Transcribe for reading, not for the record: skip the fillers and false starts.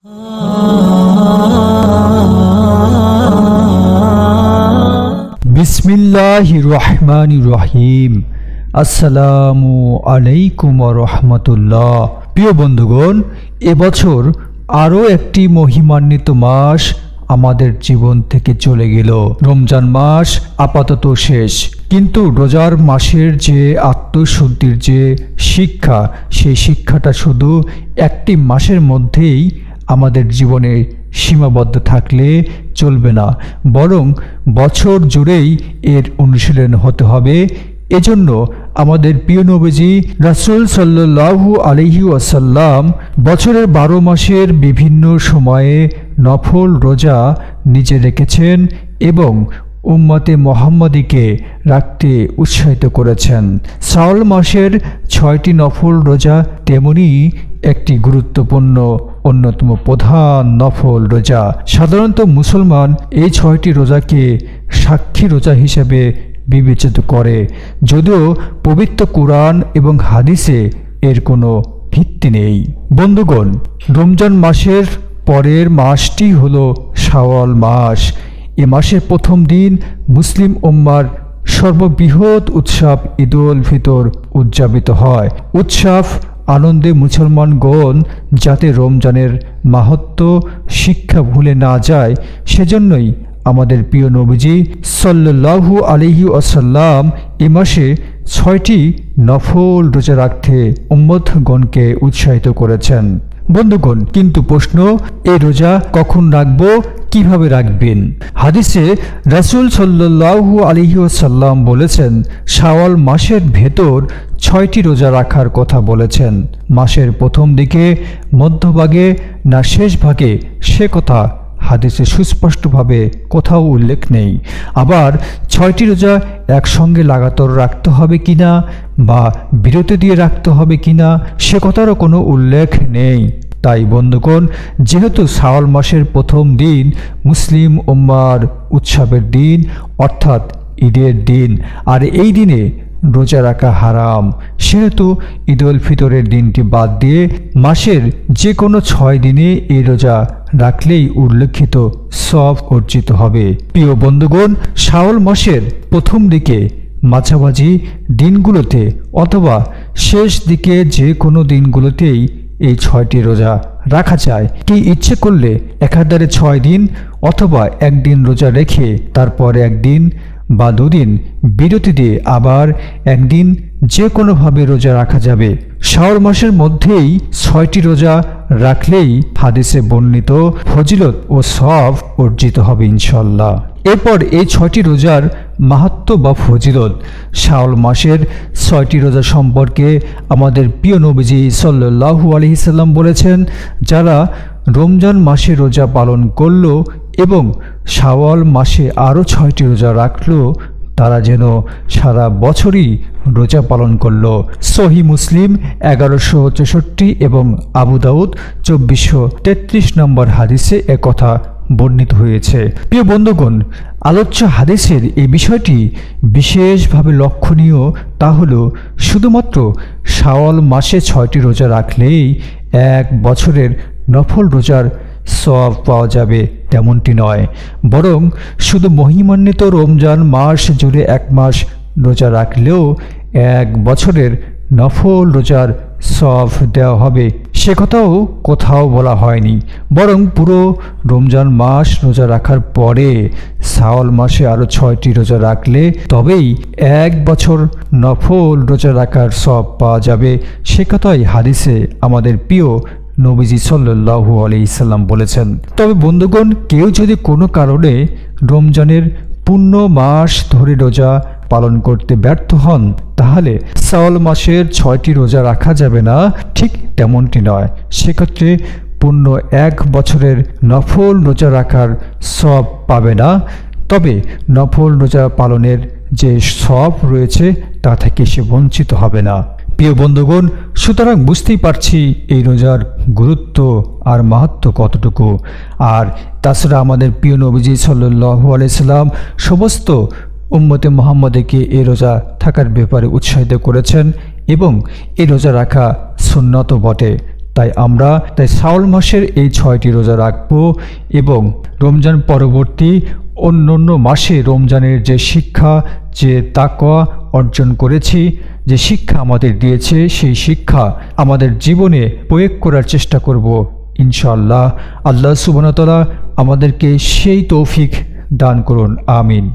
বিসমিল্লাহির রহমানির রহিম। আসসালামু আলাইকুম ওয়া রাহমাতুল্লাহ। প্রিয় বন্ধুগণ, এবছর আরও একটি মহিমান্বিত মাস আমাদের জীবন থেকে চলে গেল। রমজান মাস আপাতত শেষ, কিন্তু রোজার মাসের যে আত্মশুদ্ধির যে শিক্ষা, সেই শিক্ষাটা শুধু একটি মাসের মধ্যেই আমাদের জীবনে সীমাবদ্ধ থাকলে চলবে না, বরং বছর জুড়েই এর অনুশীলন হতে হবে। এজন্য আমাদের প্রিয় নবীজি রাসূল সাল্লাল্লাহু আলাইহি ওয়াসাল্লাম বছরের 12 মাসের বিভিন্ন সময়ে নফল রোজা নিজে রেখেছেন এবং উম্মতে মুহাম্মাদীকে রাখতে উৎসাহিত করেছেন। শাওয়াল মাসের 6টি নফল রোজা তেমনি একটি গুরুত্বপূর্ণ অন্যতম প্রধান নফল রোজা। সাধারণত মুসলমান এই 6টি রোজাকে সাক্ষী রোজা হিসেবে বিবেচিত করে, যদিও পবিত্র কুরআন এবং হাদিসে এর কোনো ভিত্তি নেই। বন্ধুগণ, রমজান মাসের পরের মাসটি হলো শাওয়াল মাস। এ মাসের প্রথম দিন মুসলিম উম্মার সর্ববৃহৎ উৎসব ঈদুল ফিতর উদযাপিত হয়। উৎসব আনন্দে মুসলমানগণ যাতে রমজানের মাহাত্ম্য শিক্ষা ভুলে না যায়, সেজন্যই আমাদের প্রিয় নবীজি সাল্লাল্লাহু আলাইহি ওয়াসাল্লাম এ মাসে 6টি নফল রোজা রাখতে উম্মতগণকে উৎসাহিত করেছেন। বন্ধুগণ, কিন্তু প্রশ্ন, এই রোজা কখন রাখবো, কিভাবে রাখবেন? হাদিসে রাসূল সাল্লাল্লাহু আলাইহি ওয়াসাল্লাম বলেছেন, শাওয়াল মাসের ভেতর 6টি রোজা রাখার কথা বলেছেন। মাসের প্রথম দিকে, মধ্যভাগে না শেষ ভাগে, সে কথা হাদিসে সুস্পষ্টভাবে কোথাও উল্লেখ নেই। আবার 6টি রোজা একসঙ্গে লাগাতার রাখতে হবে কিনা বা বিরতি দিয়ে রাখতে হবে কিনা, সে কথারও কোনো উল্লেখ নেই। তাই বন্ধুগণ, যেহেতু শাওয়াল মাসের প্রথম দিন মুসলিম উম্মার উৎসবের দিন, অর্থাৎ ঈদের দিন, আর এই দিনে রোজা রাখা হারাম, সেহেতু ঈদুল ফিতরের দিনটি বাদ দিয়ে মাসের যে কোনো 6 দিনে এই রোজা রাখলেই উল্লেখিত সওয়াব অর্জিত হবে। প্রিয় বন্ধুগণ, শাওয়াল মাসের প্রথম দিকে, মাঝামাঝি দিনগুলোতে অথবা শেষ দিকে যে কোনো দিনগুলোতেই এই 6টি রোজা রাখা যায়। কি ইচ্ছে করলে একাধারে 6 দিন অথবা একদিন রোজা রেখে তারপর একদিন বা 2 দিন বিরতি দিয়ে আবার একদিন যে কোনোভাবে রোজা রাখা যাবে। শাওয়াল মাসের মধ্যেই 6টি রোজা রাখলেই হাদিসে বর্ণিত ফজিলত ও সওয়াব অর্জিত হবে ইনশাআল্লাহ। এরপর এই 6টি রোজার মাহাত্ম্য বা ফজিলত। শাওয়াল মাসের 6টি রোজা সম্পর্কে আমাদের প্রিয় নবীজি সাল্লাল্লাহু আলাইহি সাল্লাম বলেছেন, যারা রমজান মাসে রোজা পালন করল এবং শাওয়াল মাসে আরও 6টি রোজা রাখল, তারা যেন সারা বছরই রোজা পালন করল। সহিহ মুসলিম 1164 এবং আবু দাউদ 2433 নম্বর হাদিসে একথা বর্ণিত হয়েছে। প্রিয় বন্ধুগণ, আলোচ্য হাদিসের এই বিষয়টি বিশেষভাবে লক্ষণীয়। তা হলো, শুধুমাত্র শাওয়াল মাসে 6টি রোজা রাখলেই 1 বছরের নফল রোজার সওয়াব পাওয়া যাবে তেমনটি নয়, বরং শুধু মহিমান্বিত রমজান মাস জুড়ে 1 মাস রোজা রাখলেও 1 বছরের নফল রোজার সওয়াব দেওয়া হবে, সে কথাও কোথাও বলা হয়নি। বরং পুরো রমজান মাস রোজা রাখার পরে শাওয়াল মাসে আরও 6টি রোজা রাখলে তবেই 1 বছর নফল রোজা রাখার সওয়াব পাওয়া যাবে, সে কথাই হাদিসে আমাদের প্রিয় নবীজি সাল্লাল্লাহু আলাইহি সাল্লাম বলেছেন। তবে বন্ধুগণ, কেউ যদি কোনো কারণে রমজানের পূর্ণ মাস ধরে রোজা পালন করতে ব্যর্থ হন, তাহলে শাওয়াল মাসের 6টি রোজা রাখা যাবে না, ঠিক তেমনটি নয়। সেক্ষেত্রে পূর্ণ 1 বছরের নফল রোজা রাখার সওয়াব পাবে না, তবে নফল রোজা পালনের যে সওয়াব রয়েছে তা থেকে সে বঞ্চিত হবে না। প্রিয় বন্ধুগণ, সুতরাং বুঝতেই পারছি এই রোজার গুরুত্ব আর মাহাত্ম্য কতটুকু। আর তাছাড়া আমাদের প্রিয় নবীজি সাল্লাল্লাহু আলাইহি সাল্লাম সমস্ত উম্মতে মুহাম্মাদীকে এই রোজা থাকার ব্যাপারে উৎসাহিত করেছেন এবং এই রোজা রাখা সুন্নত বটে। তাই শাওয়াল মাসের এই 6টি রোজা রাখবো এবং রমজান পরবর্তী অন্য মাসে রমজানের যে শিক্ষা, যে তাকওয়া অর্জন করেছি, যে শিক্ষা আমাদের দিয়েছে, সেই শিক্ষা আমাদের জীবনে প্রয়োগ করার চেষ্টা করব ইনশাআল্লাহ। আল্লাহ সুবহানাহু ওয়া তাআলা আমাদেরকে সেই তৌফিক দান করুন, আমিন।